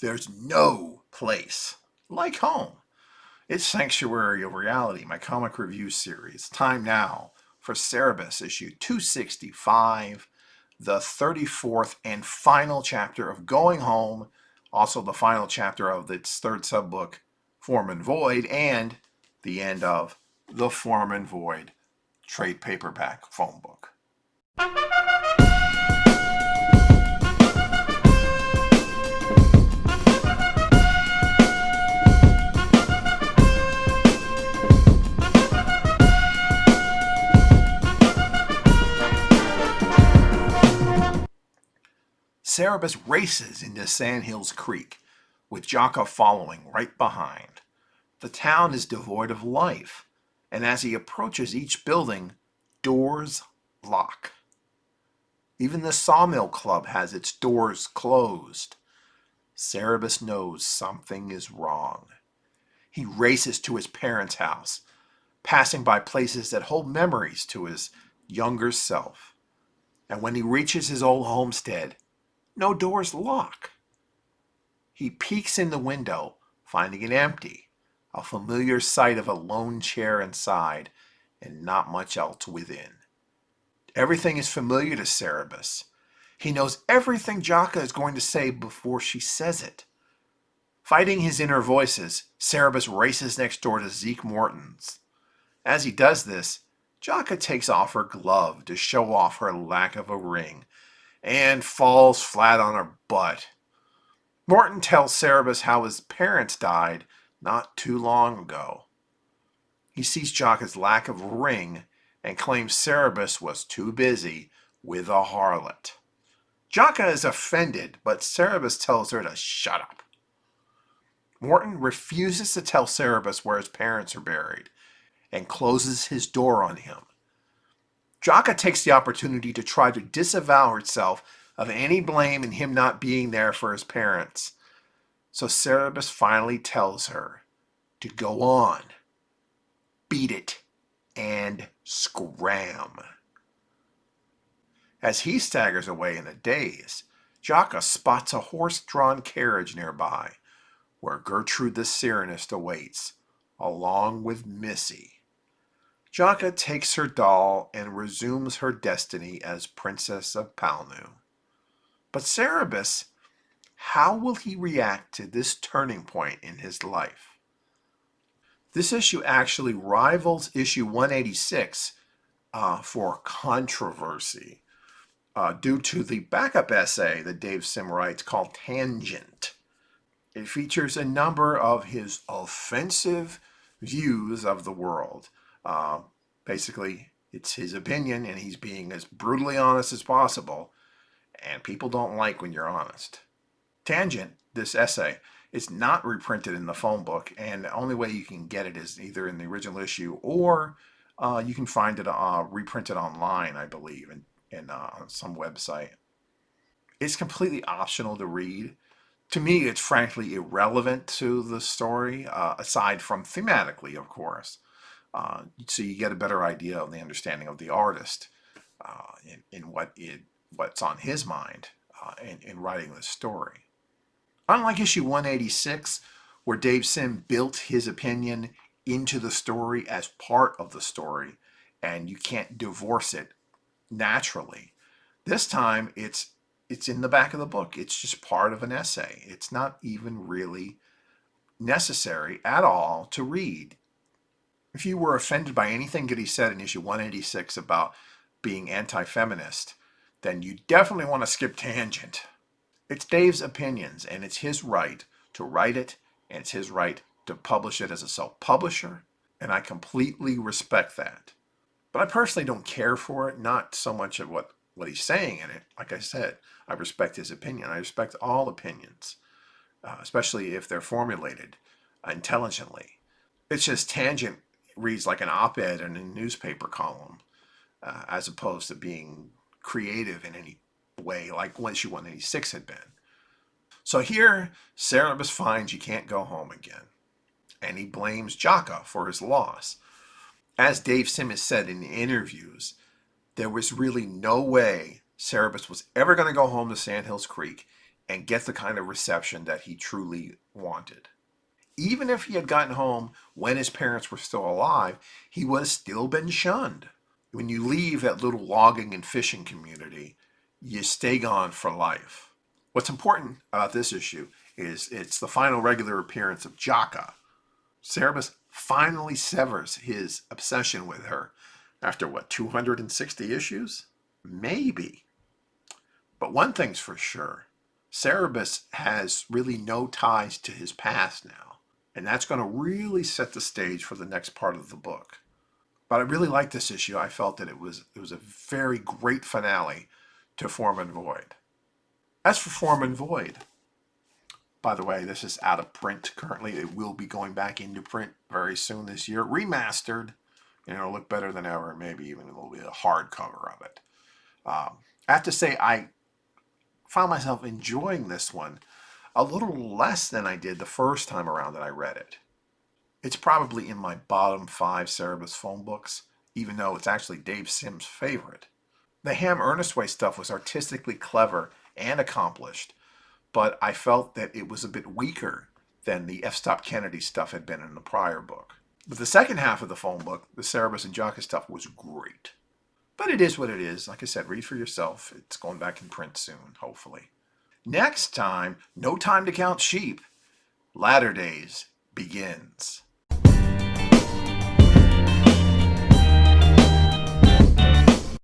There's no place like home. It's Sanctuary of Reality, my comic review series. Time now for Cerebus, issue 265, the 34th and final chapter of Going Home, also the final chapter of its third subbook, Form and Void, and the end of the Form and Void trade paperback phone book. Cerebus races into Sandhills Creek, with Jocko following right behind. The town is devoid of life, and as he approaches each building, doors lock. Even the Sawmill Club has its doors closed. Cerebus knows something is wrong. He races to his parents' house, passing by places that hold memories to his younger self. And when he reaches his old homestead, no doors lock. He peeks in the window, finding it empty, a familiar sight of a lone chair inside, and not much else within. Everything is familiar to Cerebus. He knows everything Jocko is going to say before she says it. Fighting his inner voices, Cerebus races next door to Zeke Morton's. As he does this, Jocko takes off her glove to show off her lack of a ring, and falls flat on her butt. Morton tells Cerebus how his parents died not too long ago. He sees Jocko's lack of ring and claims Cerebus was too busy with a harlot. Jocko is offended, but Cerebus tells her to shut up. Morton refuses to tell Cerebus where his parents are buried and closes his door on him. Jocko takes the opportunity to try to disavow herself of any blame in him not being there for his parents. So Cerebus finally tells her to go on, beat it, and scram. As he staggers away in a daze, Jocko spots a horse-drawn carriage nearby, where Gertrude the Syrenist awaits, along with Missy. Jocko takes her doll and resumes her destiny as Princess of Palnu. But Cerebus, how will he react to this turning point in his life? This issue actually rivals issue 186 for controversy due to the backup essay that Dave Sim writes called Tangent. It features a number of his offensive views of the world. Basically, it's his opinion, and he's being as brutally honest as possible, and people don't like when you're honest. Tangent, this essay, is not reprinted in the phone book, and the only way you can get it is either in the original issue or you can find it reprinted online, I believe, in some website. It's completely optional to read. To me, it's frankly irrelevant to the story, aside from thematically, of course. So you get a better idea of the understanding of the artist in what's on his mind in writing this story. Unlike issue 186, where Dave Sim built his opinion into the story as part of the story, and you can't divorce it naturally, this time it's in the back of the book. It's just part of an essay. It's not even really necessary at all to read. If you were offended by anything that he said in issue 186 about being anti-feminist, then you definitely want to skip Tangent. It's Dave's opinions, and it's his right to write it, and it's his right to publish it as a self-publisher, and I completely respect that. But I personally don't care for it, not so much of what he's saying in it. Like I said, I respect his opinion. I respect all opinions, especially if they're formulated intelligently. It's just Tangent reads like an op-ed in a newspaper column, as opposed to being creative in any way like issue 186 had been. So here, Cerebus finds you can't go home again, and he blames Jocko for his loss. As Dave Sim has said in the interviews, there was really no way Cerebus was ever going to go home to Sandhills Creek and get the kind of reception that he truly wanted. Even if he had gotten home when his parents were still alive, he would have still been shunned. When you leave that little logging and fishing community, you stay gone for life. What's important about this issue is it's the final regular appearance of Jaka. Cerebus finally severs his obsession with her after, 260 issues? Maybe. But one thing's for sure, Cerebus has really no ties to his past now, and that's going to really set the stage for the next part of the book. But I really liked this issue. I felt that it was a very great finale to Form and Void. As for Form and Void, by the way, this is out of print currently. It will be going back into print very soon this year, remastered. It'll look better than ever, maybe even a little bit of hardcover of it. I have to say, I found myself enjoying this one a little less than I did the first time around that I read it. It's probably in my bottom 5 Cerebus phone books, even though it's actually Dave Sim's favorite. The Ham Ernestway stuff was artistically clever and accomplished, but I felt that it was a bit weaker than the F. Stop Kennedy stuff had been in the prior book. But the second half of the phone book, the Cerebus and Jaka stuff, was great. But it is what it is. Like I said, read for yourself. It's going back in print soon, hopefully. Next time, No Time to Count Sheep. Latter Days begins.